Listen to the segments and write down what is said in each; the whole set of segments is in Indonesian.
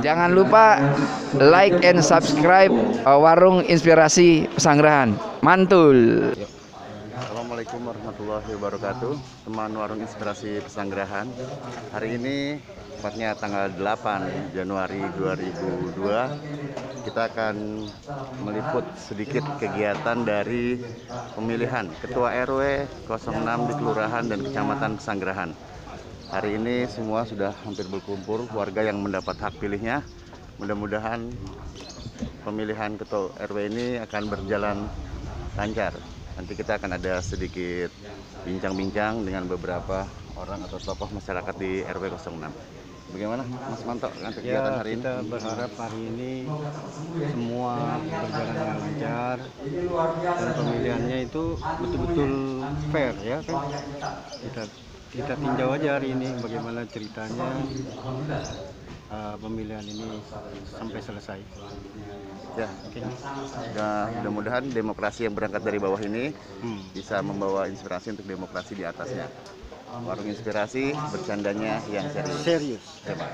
Jangan lupa like and subscribe Warung Inspirasi Pesanggerahan. Mantul. Assalamualaikum warahmatullahi wabarakatuh, teman Warung Inspirasi Pesanggerahan. Hari ini tepatnya tanggal 8 Januari 2002, kita akan meliput sedikit kegiatan dari pemilihan Ketua RW 06 di Kelurahan dan Kecamatan Pesanggerahan. Hari ini semua sudah hampir berkumpul warga yang mendapat hak pilihnya. Mudah-mudahan pemilihan Ketua RW ini akan berjalan lancar. Nanti kita akan ada sedikit bincang-bincang dengan beberapa orang atau tokoh masyarakat di RW 06. Bagaimana Mas Manto dengan kegiatan hari ini? Kita berharap hari ini semua berjalan dengan lancar dan pemilihannya itu betul-betul fair, ya kan? Kita tinjau aja hari ini bagaimana ceritanya pemilihan ini sampai selesai. Ya, mudah-mudahan demokrasi yang berangkat dari bawah ini bisa membawa inspirasi untuk demokrasi di atasnya. Warung Inspirasi, bercandanya yang serius. Ya, Pak.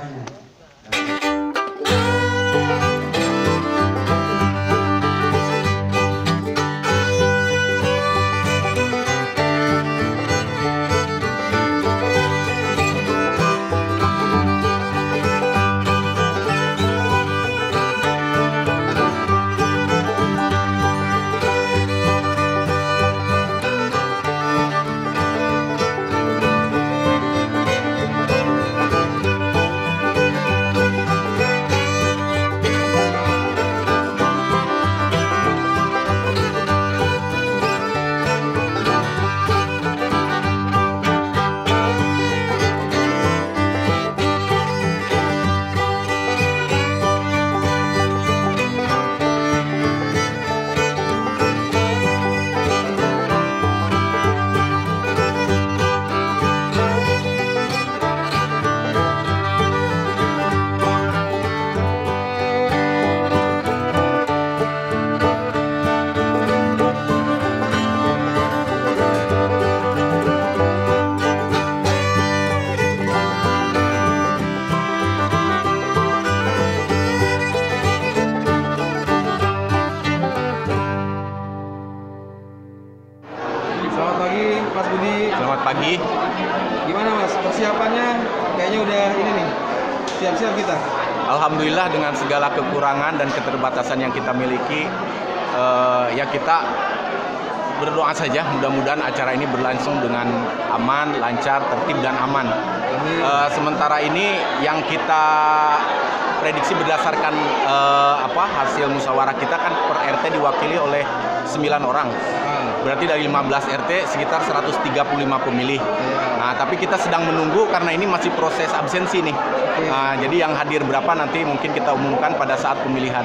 Selamat pagi Mas Budi. Selamat pagi. Gimana Mas persiapannya? Kayaknya udah ini nih, siap-siap kita. Alhamdulillah dengan segala kekurangan dan keterbatasan yang kita miliki, ya kita berdoa saja mudah-mudahan acara ini berlangsung dengan aman, lancar, tertib dan aman. Sementara ini yang kita prediksi berdasarkan hasil musyawarah kita kan per RT diwakili oleh 9 orang. Berarti dari 15 RT sekitar 135 pemilih. Nah, tapi kita sedang menunggu karena ini masih proses absensi nih. Nah, jadi yang hadir berapa nanti mungkin kita umumkan pada saat pemilihan.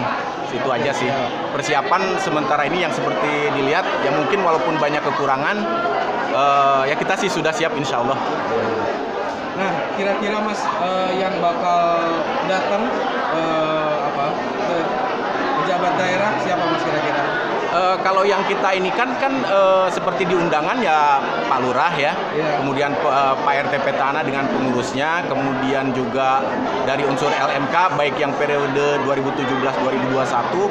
Itu aja sih. Persiapan sementara ini yang seperti dilihat, ya mungkin walaupun banyak kekurangan, ya kita sih sudah siap insya Allah. Nah, kira-kira Mas yang bakal datang ke pejabat daerah siapa Mas kira-kira? Kalau yang kita ini kan seperti di undangan ya Pak Lurah ya, kemudian Pak RT Petana dengan pengurusnya, kemudian juga dari unsur LMK baik yang periode 2017-2021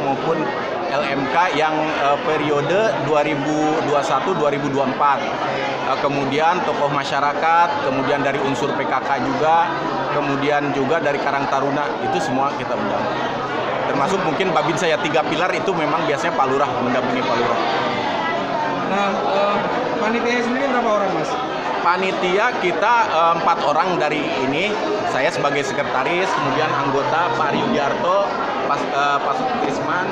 maupun LMK yang periode 2021-2024. Kemudian tokoh masyarakat, kemudian dari unsur PKK juga, kemudian juga dari Karang Taruna, itu semua kita undang. Termasuk mungkin Babinsa ya, 3 pilar itu memang biasanya Pak Lurah, mendampingi Pak Lurah. Nah, panitia sendiri berapa orang Mas? Panitia kita 4 orang dari ini, saya sebagai sekretaris, kemudian anggota Pak Ryudiarto, Pak Sukrisman,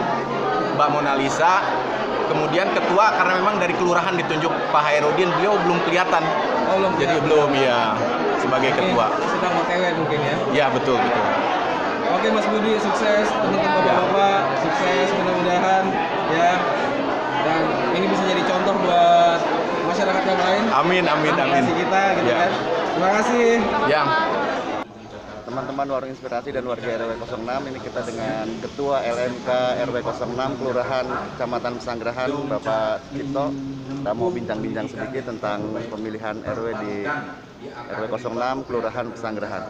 Mbak Mona Lisa, kemudian ketua karena memang dari kelurahan ditunjuk Pak Hairudin, beliau belum kelihatan. Oh, belum. Jadi belum ya sebagai ketua. Sedang OTW mungkin ya? Ya betul. Oke Mas Budi, sukses teman-teman bapak-bapak, sukses mudah-mudahan ya, dan ini bisa jadi contoh buat masyarakat yang lain. Amin. Kasih kita gitu ya. kan. Terima kasih. Ya. Teman-teman Warung Inspirasi dan warga RW 06, ini kita dengan Ketua LMK RW 06 Kelurahan Kecamatan Pesanggerahan, Bapak Cipto. Kita mau bincang-bincang sedikit tentang pemilihan RW di RW 06 Kelurahan Pesanggerahan.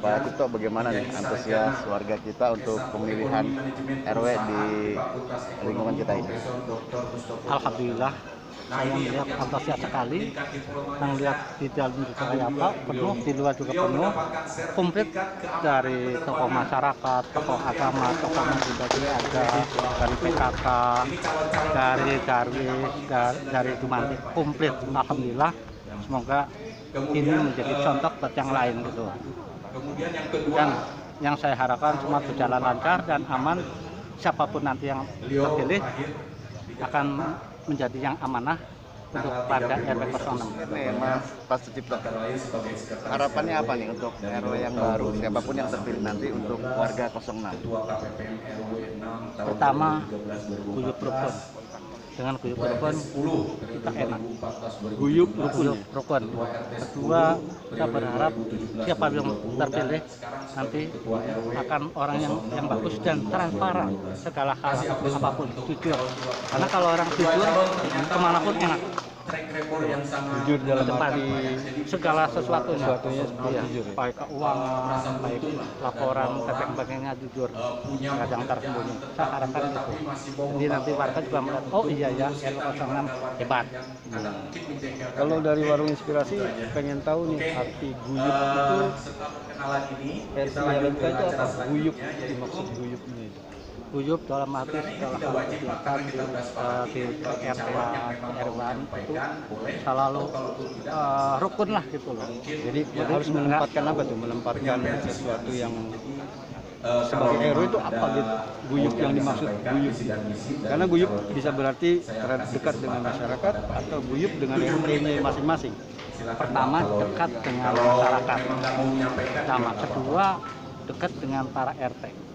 Pak Cipto, bagaimana nih antusias warga kita untuk pemilihan RW di lingkungan kita ini? Alhamdulillah, saya melihat antusias sekali. Yang lihat di dalam juga kayak apa, penuh, di luar juga penuh, komplit dari tokoh masyarakat, tokoh agama, tokoh juga ada dari PKK, dari Darwis, dari Jumantik, komplit. Alhamdulillah, semoga ini menjadi contoh buat yang lain gitu. Dan yang saya harapkan semua berjalan lancar dan aman. Siapapun nanti yang terpilih akan menjadi yang amanah untuk warga RW 06. Nih Mas Pak Sucipto, harapannya apa nih untuk RW yang baru, siapapun yang terpilih nanti untuk warga 06? Pertama, guyup rukun. Dengan guyup rukun kita enak. Guyup rukun. Kedua, kita berharap siapa yang terpilih nanti akan orang yang bagus dan transparan segala hal apapun, jujur. Karena kalau orang jujur kemanapun enak. Jujur dalam Depan arti segala sesuatunya seperti jujur ya? baik keuangan, baik laporan dan sebagainya jujur, nggak ada yang tersembunyi. Saya harapkan itu. Jadi nanti warga juga melihat, oh iya ya, RW 06 hebat. Kalau dari Warung Inspirasi pengen tahu nih arti guyup itu, versi LMK itu apa? Guyup, dimaksud guyup ini. Guyup dalam arti segala hal kegiatan di RW itu selalu rukun lah gitu loh. Jadi harus menempatkan apa tuh? Menempatkan sesuatu yang sebagai RW itu apa gitu? Guyup yang dimaksud guyup. Karena guyup bisa berarti dekat dengan masyarakat atau guyup dengan RT-nya masing-masing. Pertama, dekat dengan masyarakat. Pertama, kedua, dekat dengan para RT.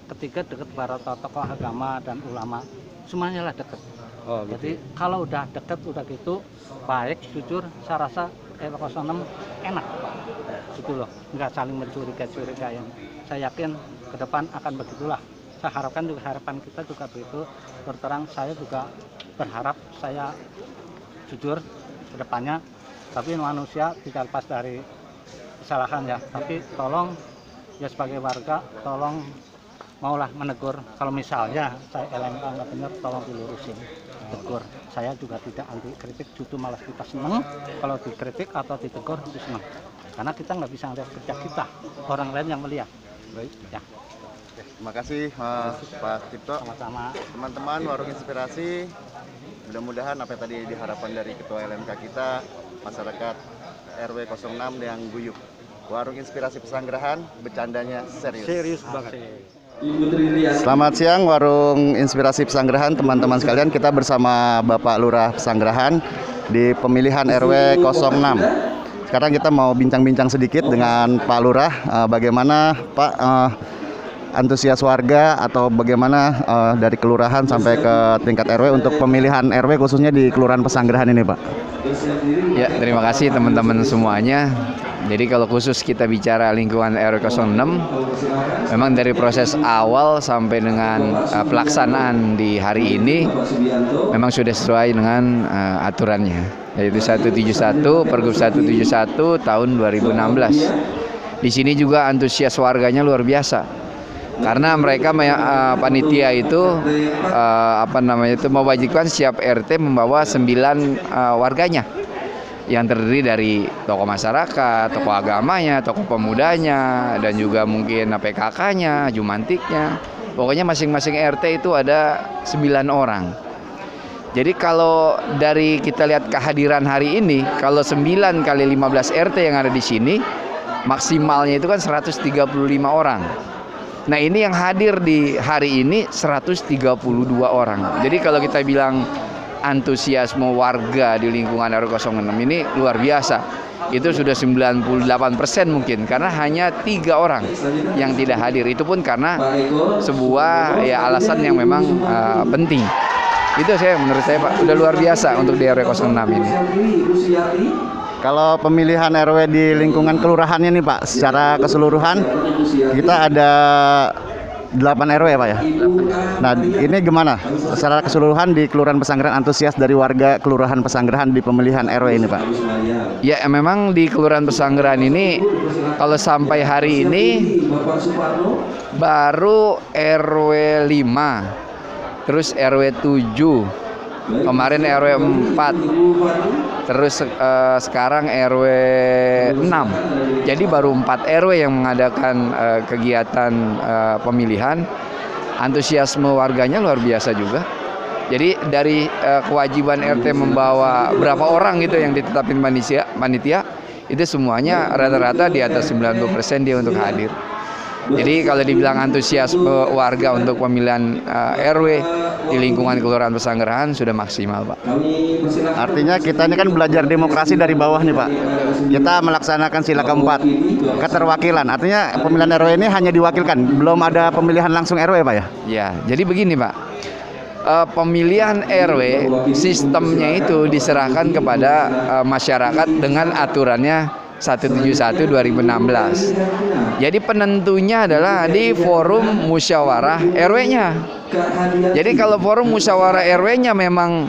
Ketiga, dekat para tokoh agama dan ulama. Semuanya lah dekat. Oh, gitu. Jadi kalau udah dekat, udah gitu, baik, jujur, saya rasa RW 06 enak. Gitu loh, nggak saling mencurigai-curigai. Saya yakin ke depan akan begitulah. Saya harapkan juga, harapan kita juga begitu. Berterang, saya juga berharap saya jujur ke depannya. Tapi manusia tidak lepas dari kesalahan ya. Tapi tolong, ya sebagai warga, tolong maulah menegur. Kalau misalnya saya LMK nggak benar, tolong dilurusin, tegur. Saya juga tidak anti kritik, justru malah kita senang kalau dikritik atau ditegur itu senang. Karena kita nggak bisa melihat kerja kita, orang lain yang melihat. Baik. Ya, Terima kasih Pak Cipto. sama-sama. Teman-teman Warung Inspirasi, mudah-mudahan apa yang tadi diharapkan dari Ketua LMK kita, masyarakat RW 06 yang guyup. Warung Inspirasi Pesanggerahan, bercandanya serius. Serius banget. Selamat siang Warung Inspirasi Pesanggerahan, teman-teman sekalian. Kita bersama Bapak Lurah Pesanggerahan di pemilihan RW 06. Sekarang kita mau bincang-bincang sedikit dengan Pak Lurah. Bagaimana Pak antusias warga atau bagaimana dari kelurahan sampai ke tingkat RW untuk pemilihan RW khususnya di Kelurahan Pesanggerahan ini, Pak? Ya, terima kasih teman-teman semuanya. Jadi kalau khusus kita bicara lingkungan RW 06, memang dari proses awal sampai dengan pelaksanaan di hari ini memang sudah sesuai dengan aturannya, yaitu 171 Pergub 171 tahun 2016. Di sini juga antusias warganya luar biasa. Karena mereka panitia itu mewajibkan setiap RT membawa 9 warganya, yang terdiri dari tokoh masyarakat, tokoh agamanya, tokoh pemudanya, dan juga mungkin PKK-nya, Jumantiknya. Pokoknya masing-masing RT itu ada 9 orang. Jadi kalau dari kita lihat kehadiran hari ini, kalau 9 kali 15 RT yang ada di sini, maksimalnya itu kan 135 orang. Nah ini yang hadir di hari ini 132 orang. Jadi kalau kita bilang antusiasme warga di lingkungan RW 06 ini luar biasa. Itu sudah 98% mungkin, karena hanya 3 orang yang tidak hadir. Itu pun karena sebuah alasan yang memang penting. Itu menurut saya Pak, udah luar biasa untuk di RW 06 ini. Kalau pemilihan RW di lingkungan kelurahannya nih Pak, secara keseluruhan kita ada 8 RW ya Pak ya. Nah ini gimana secara keseluruhan di Kelurahan Pesanggerahan, antusias dari warga Kelurahan Pesanggerahan di pemilihan RW ini Pak? Ya memang di Kelurahan Pesanggerahan ini kalau sampai hari ini baru RW 5, terus RW 7, kemarin RW 4, terus sekarang RW 6. Jadi baru 4 RW yang mengadakan kegiatan pemilihan. Antusiasme warganya luar biasa juga. Jadi dari kewajiban RT membawa berapa orang gitu yang ditetapin panitia, itu semuanya rata-rata di atas 90% dia untuk hadir. Jadi kalau dibilang antusiasme warga untuk pemilihan RW di lingkungan Kelurahan Pesanggerahan sudah maksimal Pak. Artinya kita ini kan belajar demokrasi dari bawah nih Pak. Kita melaksanakan sila keempat, keterwakilan. Artinya pemilihan RW ini hanya diwakilkan, belum ada pemilihan langsung RW Pak ya? Ya, jadi begini Pak. Pemilihan RW sistemnya itu diserahkan kepada masyarakat dengan aturannya 171 2016. Jadi penentunya adalah di forum musyawarah RW-nya. Jadi kalau forum musyawarah RW-nya memang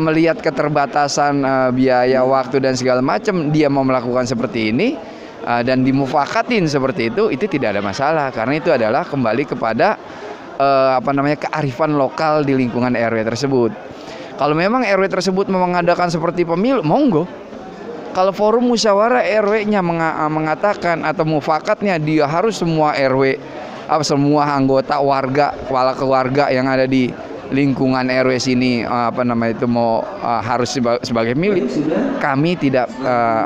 melihat keterbatasan biaya, waktu dan segala macam, dia mau melakukan seperti ini dan dimufakatin seperti itu tidak ada masalah, karena itu adalah kembali kepada kearifan lokal di lingkungan RW tersebut. Kalau memang RW tersebut mengadakan seperti pemilu, monggo. Kalau forum musyawarah RW-nya mengatakan atau mufakatnya dia harus semua RW, semua anggota warga, kepala keluarga yang ada di lingkungan RW sini harus sebagai milik, kami tidak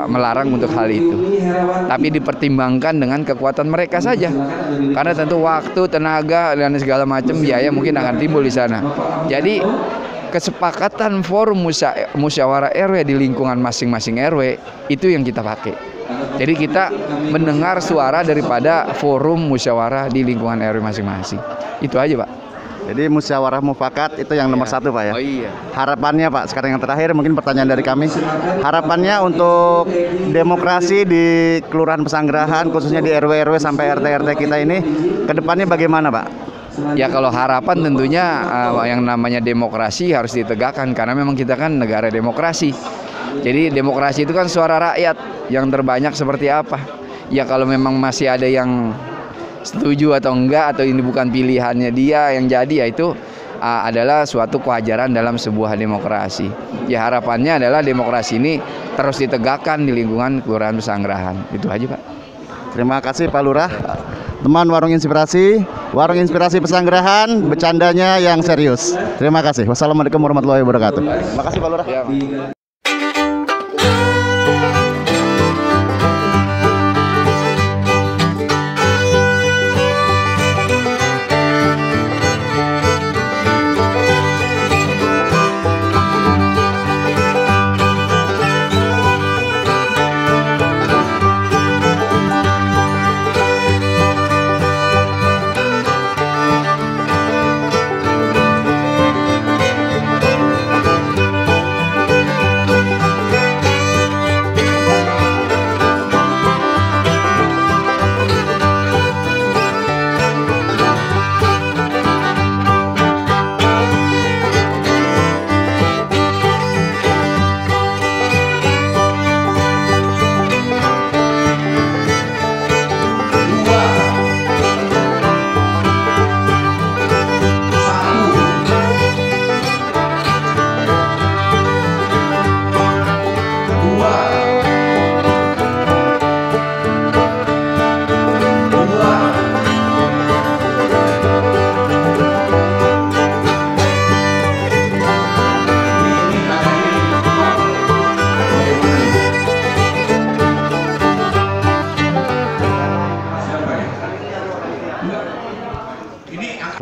melarang untuk hal itu. Tapi dipertimbangkan dengan kekuatan mereka saja. Karena tentu waktu, tenaga dan segala macam biaya mungkin akan timbul di sana. Jadi kesepakatan forum musyawarah RW di lingkungan masing-masing RW itu yang kita pakai. Jadi kita mendengar suara daripada forum musyawarah di lingkungan RW masing-masing. Itu aja Pak. Jadi musyawarah mufakat itu yang nomor satu Pak ya? Oh iya. Harapannya Pak, sekarang yang terakhir mungkin pertanyaan dari kami. Harapannya untuk demokrasi di Kelurahan Pesanggerahan, khususnya di RW-RW sampai RT-RT kita ini, kedepannya bagaimana Pak? Ya kalau harapan tentunya yang namanya demokrasi harus ditegakkan, karena memang kita kan negara demokrasi. Jadi demokrasi itu kan suara rakyat yang terbanyak seperti apa. Ya kalau memang masih ada yang setuju atau enggak, atau ini bukan pilihannya dia yang jadi, ya itu adalah suatu kewajaran dalam sebuah demokrasi. Ya harapannya adalah demokrasi ini terus ditegakkan di lingkungan Kelurahan Pesanggerahan. Itu aja Pak. Terima kasih Pak Lurah. Teman Warung Inspirasi Pesanggerahan, bercandanya yang serius. Terima kasih. Wassalamualaikum warahmatullahi wabarakatuh. Terima kasih Pak Lurah. Ya, Pak.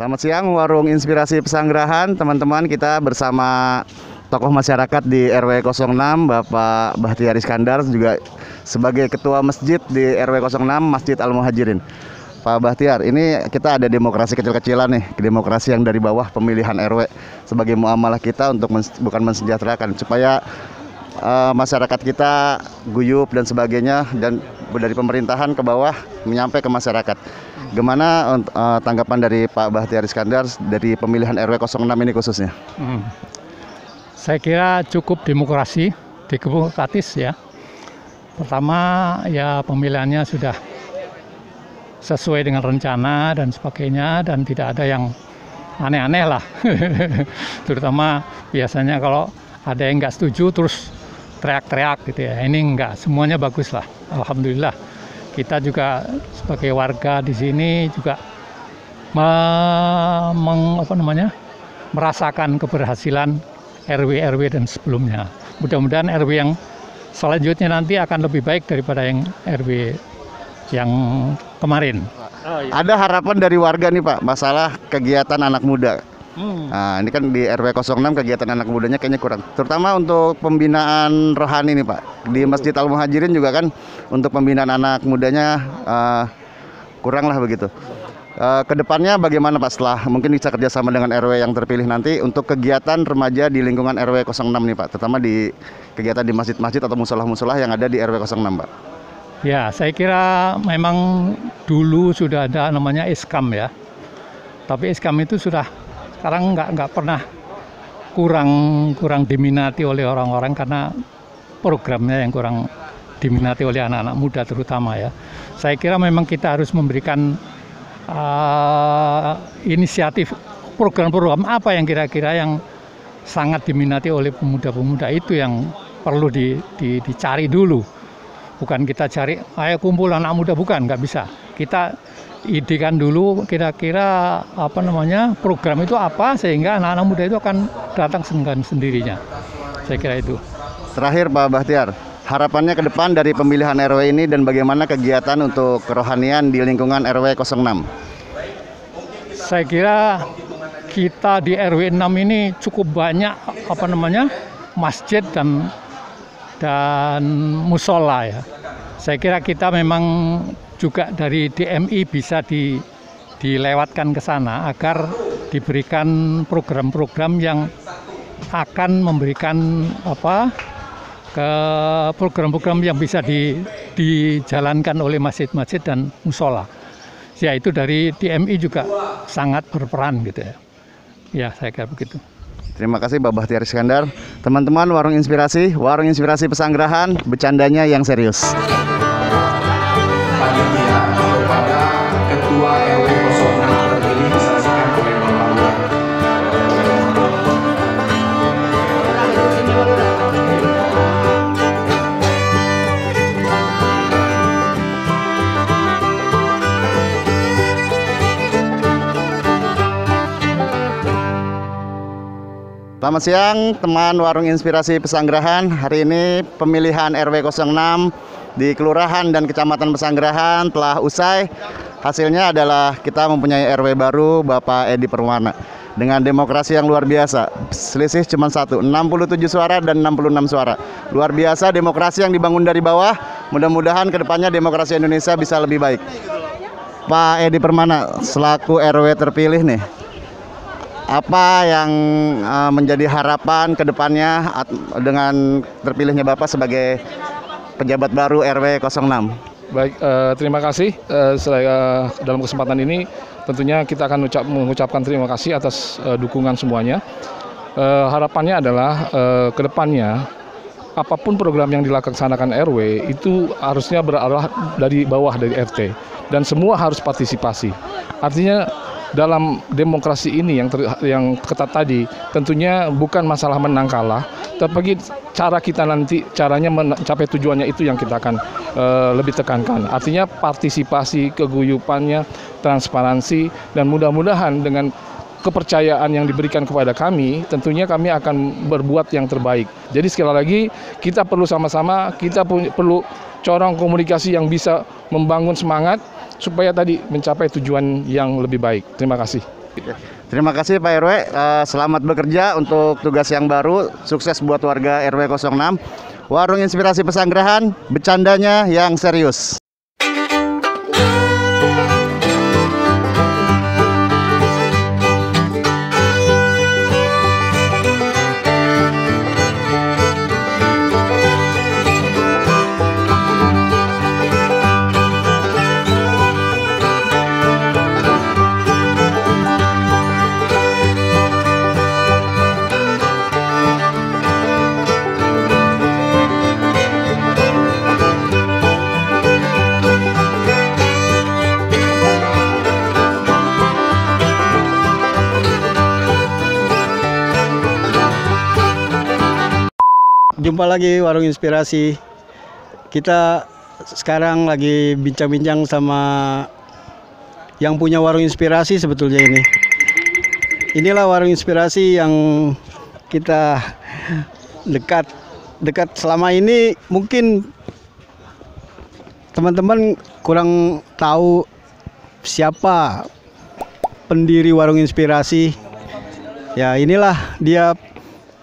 Selamat siang Warung Inspirasi Pesanggerahan, teman-teman. Kita bersama tokoh masyarakat di RW 06, Bapak Bahtiar Iskandar, juga sebagai ketua masjid di RW 06 Masjid Al Muhajirin. Pak Bahtiar, ini kita ada demokrasi kecil-kecilan nih, demokrasi yang dari bawah, pemilihan RW sebagai muamalah kita untuk bukan mensejahterakan, supaya masyarakat kita guyup dan sebagainya, dan dari pemerintahan ke bawah menyampai ke masyarakat. Gimana tanggapan dari Pak Bahtiar Iskandar dari pemilihan RW 06 ini khususnya? Saya kira cukup demokratis ya. Pertama ya pemilihannya sudah sesuai dengan rencana dan sebagainya, dan tidak ada yang aneh-aneh lah. Terutama biasanya kalau ada yang nggak setuju terus teriak-teriak gitu ya. Ini enggak, semuanya bagus lah. Alhamdulillah. Kita juga sebagai warga di sini juga merasakan keberhasilan RW dan sebelumnya. Mudah-mudahan RW yang selanjutnya nanti akan lebih baik daripada yang RW yang kemarin. Ada harapan dari warga nih Pak, masalah kegiatan anak muda. Nah, ini kan di RW 06 kegiatan anak mudanya kayaknya kurang. Terutama untuk pembinaan rohani nih Pak. Di Masjid Al-Muhajirin juga kan untuk pembinaan anak mudanya kurang lah begitu. Kedepannya bagaimana Pak, setelah mungkin bisa kerjasama dengan RW yang terpilih nanti untuk kegiatan remaja di lingkungan RW 06 nih Pak, terutama di kegiatan di masjid-masjid atau musolah-musolah yang ada di RW 06 Pak? Ya, saya kira memang dulu sudah ada namanya Iskam ya. Tapi Iskam itu sudah sekarang nggak pernah kurang diminati oleh orang-orang karena programnya yang kurang diminati oleh anak-anak muda terutama ya. Saya kira memang kita harus memberikan inisiatif program-program apa yang kira-kira yang sangat diminati oleh pemuda-pemuda, itu yang perlu dicari dulu. Bukan kita cari, ayo kumpul anak muda, bukan, nggak bisa. Kita idekan dulu kira-kira program itu apa sehingga anak-anak muda itu akan datang dengan sendirinya. Saya kira itu. Terakhir Pak Bahtiar, harapannya ke depan dari pemilihan RW ini dan bagaimana kegiatan untuk kerohanian di lingkungan RW 06? Saya kira kita di RW 6 ini cukup banyak masjid dan musola ya. Saya kira kita memang juga dari DMI bisa dilewatkan ke sana agar diberikan program-program yang akan memberikan program-program yang bisa dijalankan oleh masjid-masjid dan musola. Ya, itu dari DMI juga sangat berperan gitu ya. Ya, saya kira begitu. Terima kasih Pak Bahtiar Iskandar. Teman-teman, Warung Inspirasi Pesanggerahan, bercandanya yang serius. Panitia kepada Ketua RW 06 terpilih disaksikan oleh Bapak. Selamat siang teman Warung Inspirasi Pesanggerahan. Hari ini pemilihan RW 06 di Kelurahan dan Kecamatan Pesanggerahan telah usai. Hasilnya adalah kita mempunyai RW baru, Bapak Edi Permana, dengan demokrasi yang luar biasa. Selisih cuma 67 suara dan 66 suara. Luar biasa demokrasi yang dibangun dari bawah. Mudah-mudahan kedepannya demokrasi Indonesia bisa lebih baik. Pak Edi Permana selaku RW terpilih nih, apa yang menjadi harapan ke depannya dengan terpilihnya Bapak sebagai pejabat baru RW 06? Baik, terima kasih. Dalam kesempatan ini tentunya kita akan mengucapkan terima kasih atas dukungan semuanya. Harapannya adalah ke depannya apapun program yang dilaksanakan RW itu harusnya berarah dari bawah, dari RT, dan semua harus partisipasi. Artinya dalam demokrasi ini yang ketat tadi, tentunya bukan masalah menang kalah, tapi cara kita nanti, caranya mencapai tujuannya itu yang kita akan lebih tekankan. Artinya partisipasi, keguyupannya, transparansi, dan mudah-mudahan dengan kepercayaan yang diberikan kepada kami, tentunya kami akan berbuat yang terbaik. Jadi sekali lagi, kita perlu sama-sama, kita perlu corong komunikasi yang bisa membangun semangat, supaya tadi mencapai tujuan yang lebih baik. Terima kasih. Terima kasih Pak RW, selamat bekerja untuk tugas yang baru, sukses buat warga RW 06. Warung Inspirasi Pesanggerahan, bercandanya yang serius. jumpa lagi Warung Inspirasi. Kita sekarang lagi bincang-bincang sama yang punya Warung Inspirasi sebetulnya ini. Inilah Warung Inspirasi yang kita dekat selama ini. Mungkin teman-teman kurang tahu siapa pendiri Warung Inspirasi. Ya, inilah dia,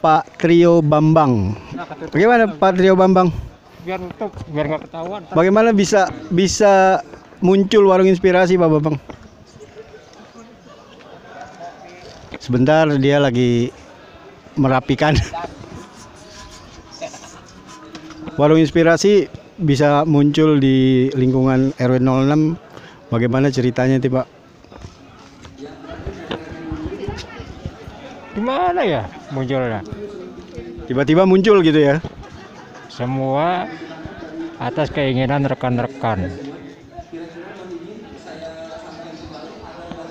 Pak Trio Bambang. Bagaimana Pak Trio Bambang? Biar nggak ketahuan. Bagaimana bisa muncul Warung Inspirasi, Pak Bambang? Sebentar, dia lagi merapikan. Warung Inspirasi bisa muncul di lingkungan RW 06. Bagaimana ceritanya, Pak? Gimana ya munculnya? Tiba-tiba muncul gitu ya? Semua atas keinginan rekan-rekan.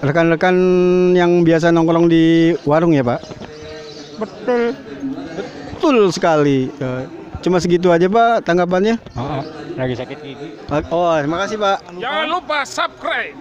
Rekan-rekan yang biasa nongkrong di warung ya, Pak? Betul. Betul sekali. Cuma segitu aja, Pak, tanggapannya? Lagi sakit gigi. Oh, terima kasih, Pak. Jangan lupa subscribe.